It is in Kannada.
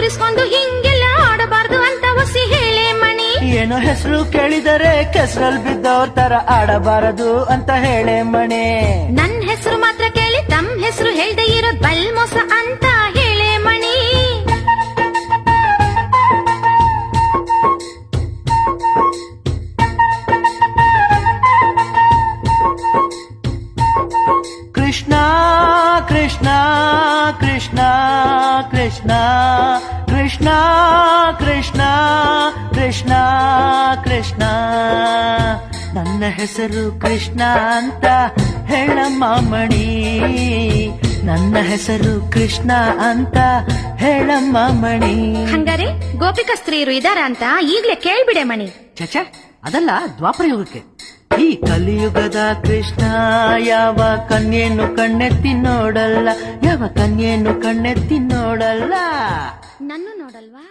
ಕೂರಿಸ್ಕೊಂಡು ಹಿಂಗೆಲ್ಲ ಆಡಬಾರ್ದು ಅಂತ ಒಸಿ ಹೇಳೆ ಮಣಿ. ಏನೋ ಹೆಸರು ಕೇಳಿದರೆ ಕೆಸರಲ್ಲಿ ಬಿದ್ದವ್ರ ತರ ಆಡಬಾರದು ಅಂತ ಹೇಳೆ ಮಣಿ. ನನ್ ಹೆಸರು ಮಾತ್ರ ಕೇಳಿ ತಮ್ ಹೆಸರು ಹೇಳ್ದೆ ಇರೋದ್ ಬಲ್ ಮೋಸ ಅಂತ ಹೇಳೆ ಮಣಿ. ಕೃಷ್ಣ ಕೃಷ್ಣ ಕೃಷ್ಣ ಕೃಷ್ಣ ಕೃಷ್ಣ ಕೃಷ್ಣ ಕೃಷ್ಣ ಕೃಷ್ಣ ನನ್ನ ಹೆಸರು ಕೃಷ್ಣ ಅಂತ ಹೇಳಮ್ಮ ಮಣಿ. ನನ್ನ ಹೆಸರು ಕೃಷ್ಣ ಅಂತ ಹೇಳಮ್ಮ ಮಣಿ. ಹಂಗಾರೆ ಗೋಪಿಕಾ ಸ್ತ್ರೀಯರು ಇದಾರ ಅಂತ ಈಗ್ಲೇ ಕೇಳ್ಬಿಡೆ ಮಣಿ. ಚಚ ಅದಲ್ಲ ದ್ವಾಪರ ಯುಗಕ್ಕೆ. ಈ ಕಲಿಯುಗದ ಕೃಷ್ಣ ಯಾವ ಕನ್ಯೆಯನ್ನು ಕಣ್ಣೆತ್ತಿ ನೋಡಲ್ಲ, ಯಾವ ಕನ್ಯೆಯನ್ನು ಕಣ್ಣೆತ್ತಿ ನೋಡಲ್ಲ. ನನ್ನ ನೋಡಲ್ವಾ?